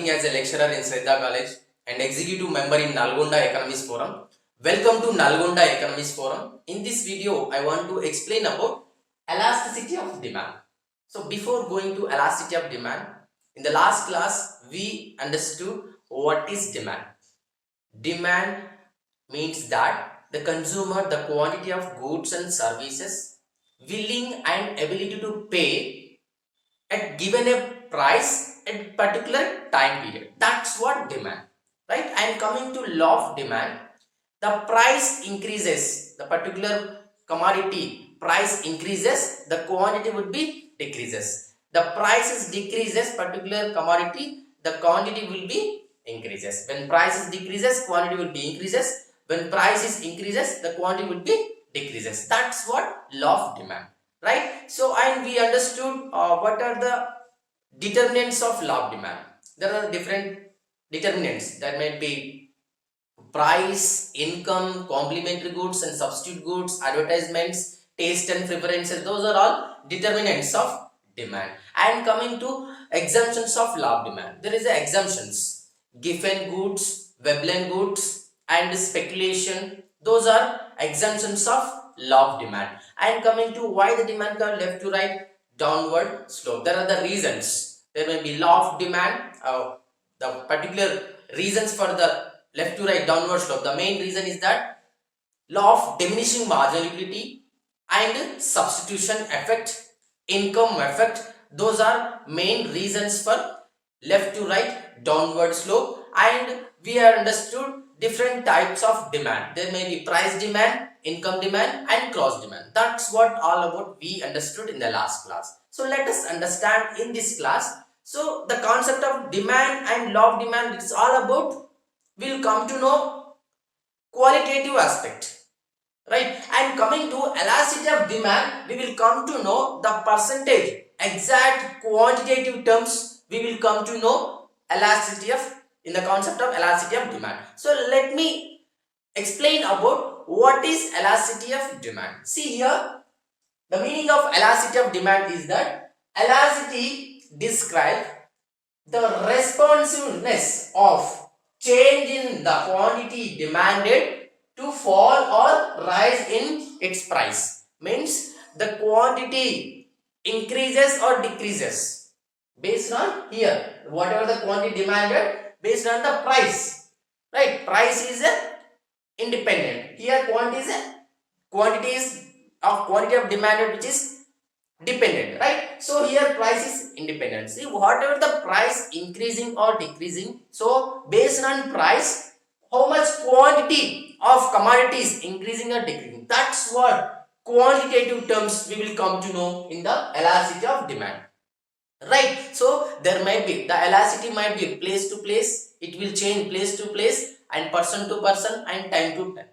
working as a lecturer in Shraddha College and executive member in Nalgonda Economics Forum. Welcome to Nalgonda Economics Forum. In this video, I want to explain about elasticity of demand. So before going to elasticity of demand, in the last class, we understood what is demand. Demand means that the consumer, the quantity of goods and services, willing and ability to pay at given a price at particular time period. That's what demand, right? And coming to law of demand, the price increases, the particular commodity price increases, the quantity would be decreases. The prices decreases, particular commodity, the quantity will be increases. When prices decreases, quantity will be increases. When prices increases, the quantity will be decreases. That's what law of demand, right? So, and we understood what are the determinants of law of demand. There are different determinants that may be price, income, complementary goods and substitute goods, advertisements, taste and preferences. Those are all determinants of demand. And coming to exemptions of law of demand, there is a exemptions: given goods, Veblen goods and speculation. Those are exemptions of law of demand. And coming to why the demand curve left to right, downward slope. There are the reasons. There may be law of demand, the particular reasons for the left to right downward slope. The main reason is that law of diminishing marginality and substitution effect, income effect. Those are main reasons for left to right downward slope. And we have understood different types of demand. There may be price demand, income demand and cross demand. That's what all about we understood in the last class. So let us understand in this class. So the concept of demand and law of demand, it's all about, we'll come to know qualitative aspect, right? And coming to elasticity of demand, we will come to know the percentage, exact quantitative terms. We will come to know elasticity of, in the concept of elasticity of demand. So let me explain about what is elasticity of demand. See here, the meaning of elasticity of demand is that elasticity describes the responsiveness of change in the quantity demanded to fall or rise in its price. Means the quantity increases or decreases based on here, whatever the quantity demanded, based on the price, right? Price is a independent. Here quantity is quantity of demanded, which is dependent, right? So here price is independent. See, whatever the price increasing or decreasing, so based on price, how much quantity of commodities increasing or decreasing, that's what quantitative terms we will come to know in the elasticity of demand, right? So there might be, the elasticity might be place to place, it will change place to place and person to person and time to time,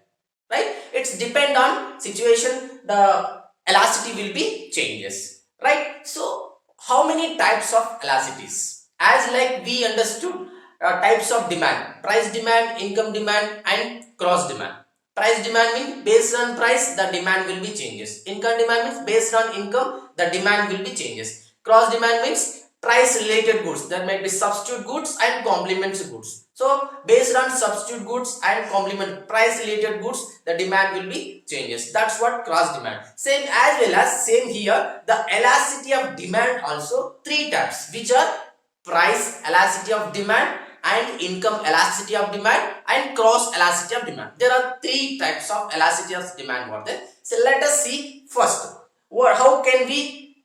right? It's depend on situation, the elasticity will be changes, right? So how many types of elasticities? As like we understood types of demand: price demand, income demand and cross demand. Price demand means based on price the demand will be changes. Income demand means based on income the demand will be changes. Cross demand means price related goods. There might be substitute goods and complementary goods. So based on substitute goods and complement price related goods, the demand will be changes. That's what cross demand. Same as well as same here, the elasticity of demand also three types, which are price elasticity of demand and income elasticity of demand and cross elasticity of demand. There are three types of elasticity of demand were there. So let us see first, how can we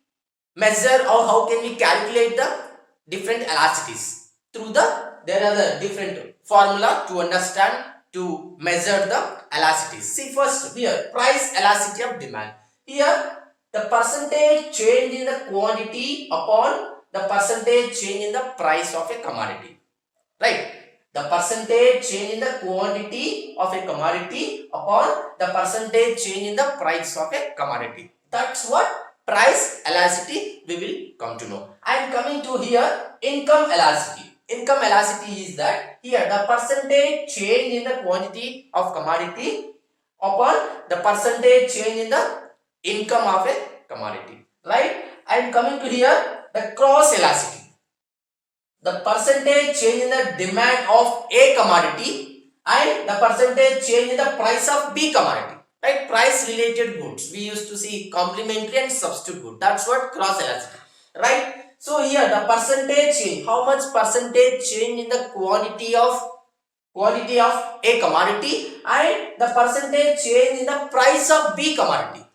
measure or how can we calculate the different elasticities? Through there are the different formula to understand, to measure the elasticities. See first here, price elasticity of demand. Here the percentage change in the quantity upon the percentage change in the price of a commodity, right? The percentage change in the quantity of a commodity upon the percentage change in the price of a commodity. That's what price elasticity we will come to know. And coming to here, income elasticity. Income elasticity is that here the percentage change in the quantity of commodity upon the percentage change in the income of a commodity, right? And coming to here, the cross elasticity. the percentage change in the demand of A commodity and the percentage change in the price of B commodity. Right? Price related goods. We used to see complementary and substitute good. That's what cross elasticity. Right? So here the percentage change. How much percentage change in the quantity of A commodity and the percentage change in the price of B commodity.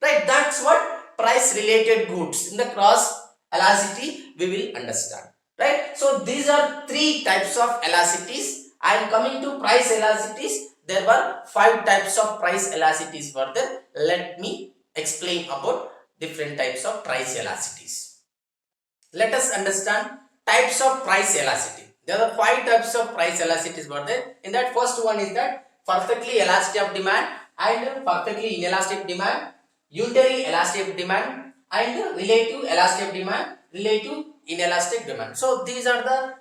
Right? That's what price related goods in the cross elasticity we will understand. Right? So these are three types of elasticities. And coming to price elasticities, there were 5 types of price elasticities were there. Let me explain about different types of price elasticities. Let us understand types of price elasticity. There are 5 types of price elasticities were there. In that, first one is that perfectly elastic of demand and perfectly inelastic demand, unitary elastic of demand and relative elastic of demand, relative inelastic demand. So these are the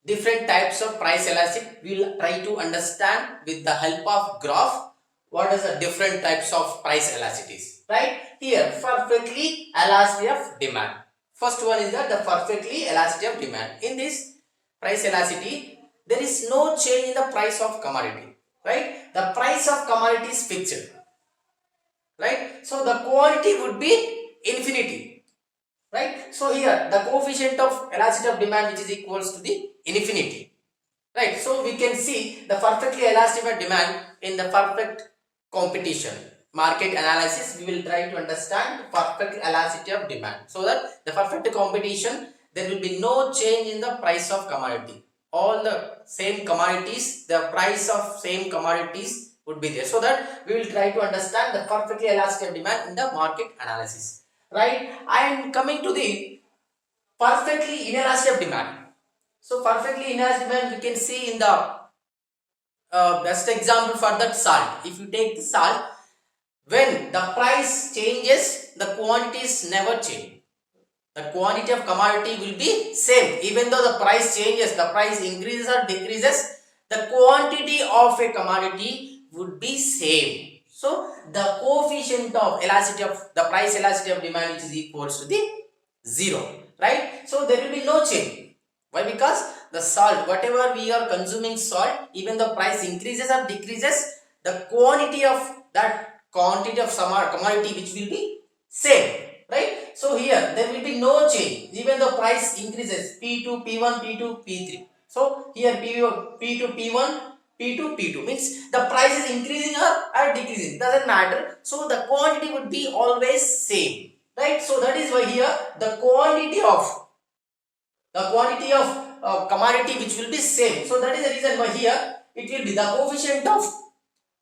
different types of price elastic. We will try to understand with the help of graph what is the different types of price elasticities. Right here, perfectly elastic of demand. First one is that the perfectly elastic of demand. In this price elasticity, there is no change in the price of commodity. Right, the price of commodity is fixed. Right, so the quantity would be infinity. Right, so here the coefficient of elasticity of demand which is equals to the infinity. Right, so we can see the perfectly elastic of demand in the perfect competition market analysis. We will try to understand perfect elasticity of demand, so that the perfect competition there will be no change in the price of commodity. All the same commodities, the price of same commodities would be there, so that we will try to understand the perfectly elastic of demand in the market analysis. Right, I am coming to the perfectly inelastic of demand. So perfectly inelastic demand we can see in the best example for that salt. If you take the salt, when the price changes, the quantities never change. The quantity of commodity will be same. Even though the price changes, the price increases or decreases, the quantity of a commodity would be same. So the coefficient of elasticity of the price elasticity of demand which is equals to the 0. Right? So there will be no change. Why? Because the salt, whatever we are consuming salt, even the price increases or decreases, the quantity of that quantity of some commodity which will be same. Right, so here there will be no change even the price increases P2 P1 P2 P3. So here P2 P1 P2 P2 means the price is increasing or decreasing, doesn't matter. So the quantity would be always same. Right, so that is why here the quantity of commodity which will be same. So that is the reason why here it will be the coefficient of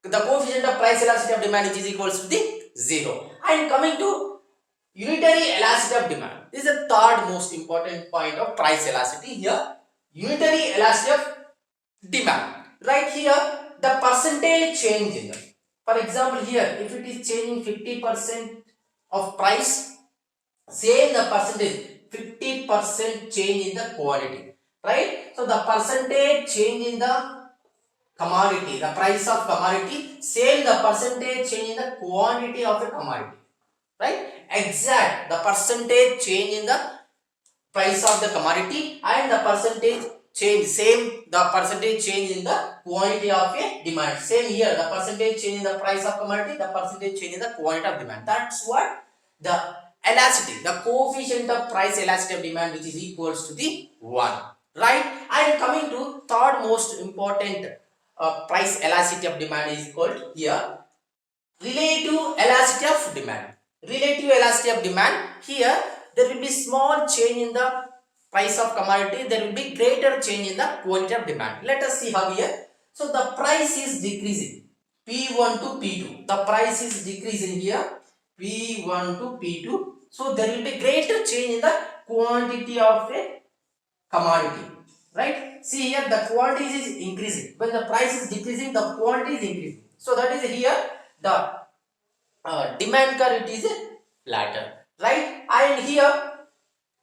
price elasticity of demand which is equals to the 0. And coming to unitary elasticity of demand, this is the third most important point of price elasticity here. Unitary elasticity of demand. Right, here the percentage change in them. For example, here if it is changing 50% of price, same the percentage 50% change in the quantity. Right, so the percentage change in the commodity, the price of commodity, same the percentage change in the quantity of a commodity. Right, exact the percentage change in the price of the commodity and the percentage change, same the percentage change in the quantity of a demand, same here the percentage change in the price of commodity, the percentage change in the quantity of demand. That's what the elasticity, the coefficient of price elasticity of demand which is equals to the 1. Right, and coming to third most important price elasticity of demand is called here relative elasticity of demand. Relative elasticity of demand, here there will be small change in the price of commodity, there will be greater change in the quantity of demand. Let us see how here. So the price is decreasing P1 to P2, the price is decreasing here P1 to P2. So there will be greater change in the quantity of a commodity. Right, see here the quantity is increasing, when the price is decreasing the quantity is increasing. So that is here the demand curve, it is flatter. Right, and here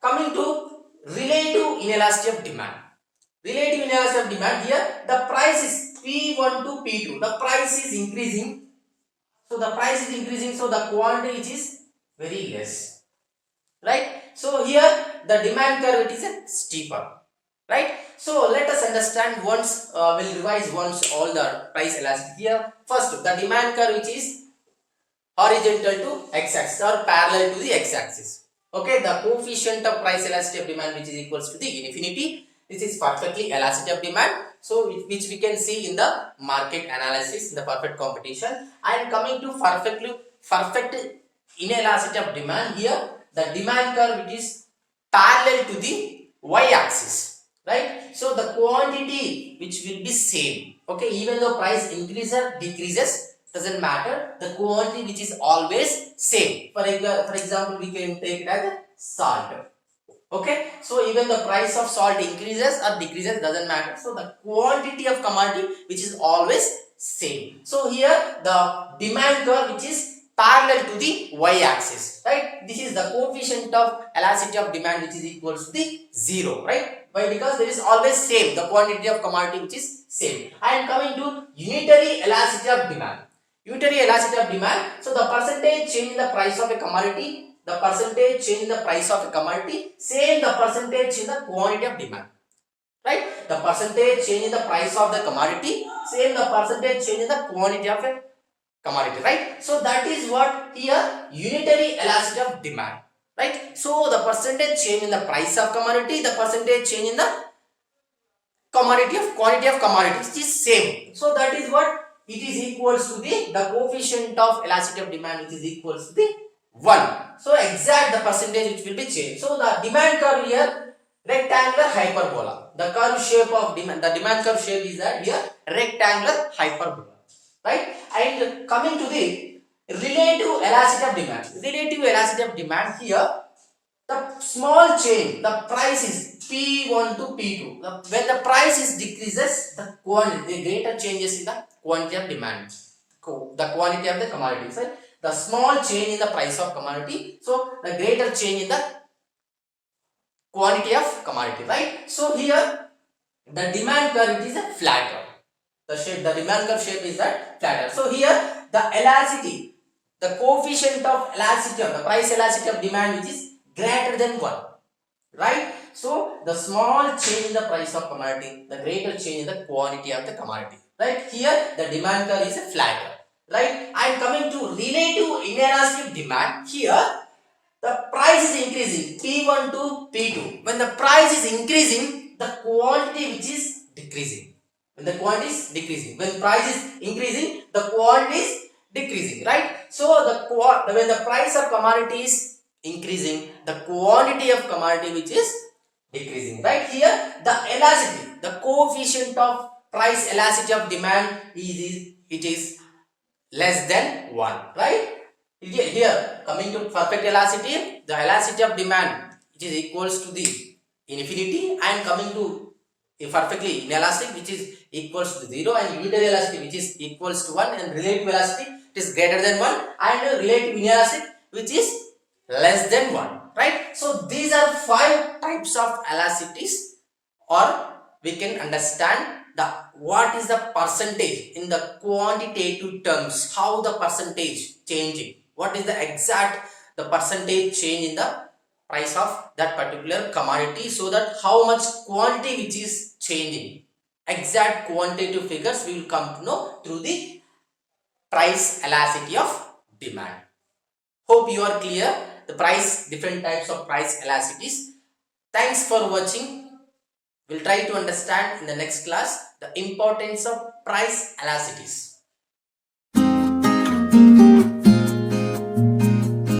coming to relative inelasticity of demand. Relative inelasticity of demand, here the price is P1 to P2, the price is increasing. So the price is increasing, so the quantity is very less. Right, so here the demand curve, it is steeper. right? So let us understand once, we'll revise once all the price elasticity here. First, the demand curve which is horizontal to x-axis or parallel to the x-axis. Okay, the coefficient of price elasticity of demand which is equals to the infinity. This is perfectly elasticity of demand. So which we can see in the market analysis in the perfect competition. And coming to perfect inelasticity of demand here, the demand curve which is parallel to the y-axis, right? So the quantity which will be same. Okay, even though price increases or decreases, doesn't matter, the quantity which is always same. For example, we can take it as salt. Okay, so even the price of salt increases or decreases, doesn't matter, so the quantity of commodity which is always same. So here the demand curve which is parallel to the y-axis, right? This is the coefficient of elasticity of demand which is equals to the 0, right? Why? Because there is always same, the quantity of commodity which is same. And coming to unitary elasticity of demand. Unitary elasticity of demand, so the percentage change in the price of a commodity, the percentage change in the price of a commodity, same the percentage in the quantity of demand, right? The percentage change in the price of the commodity, same the percentage change in the quantity of a commodity, right? So that is what here unitary elasticity of demand, right? So the percentage change in the price of commodity, the percentage change in the commodity of quantity of commodities is same. So that is what it is equals to the coefficient of elasticity of demand which is equals to the 1. So exact the percentage which will be changed. So the demand curve here rectangular hyperbola. The curve shape of demand, the demand curve shape is that here rectangular hyperbola, right? And coming to the relative elasticity of demand. Relative elasticity of demand here, the small change, the price is P1 to P2. When the price is decreases, the quantity, the greater changes in the quantity of demand, the quantity of the commodity. So the small change in the price of commodity, so the greater change in the quantity of commodity, right? So here the demand curve is a flatter. The demand curve shape is that flatter. So here the elasticity, the coefficient of elasticity of the price elasticity of demand which is greater than 1, right? So the small change in the price of commodity, the greater change in the quantity of the commodity, right? Here the demand curve is a flatter, right? And coming to relative inelastic demand, here the price is increasing P1 to P2. When the price is increasing, the quantity which is decreasing. When the quantity is decreasing, when price is increasing, the quantity is decreasing, right? So when the price of commodity is increasing, the quantity of commodity which is decreasing, right? Here the elasticity, the coefficient of price elasticity of demand it is less than 1, right? Here coming to perfect elasticity, the elasticity of demand which is equals to the infinity, and coming to a perfectly inelastic which is equals to 0, and unitary elasticity which is equals to 1, and relative elasticity it is greater than 1, and relative inelastic which is less than 1, right? So these are 5 types of elasticities, or we can understand the what is the percentage in the quantitative terms, how the percentage changing, what is the exact the percentage change in the price of that particular commodity, so that how much quantity which is changing, exact quantitative figures we will come to know through the price elasticity of demand. Hope you are clear the price, different types of price elasticities. Thanks for watching. We'll try to understand in the next class the importance of price elasticities.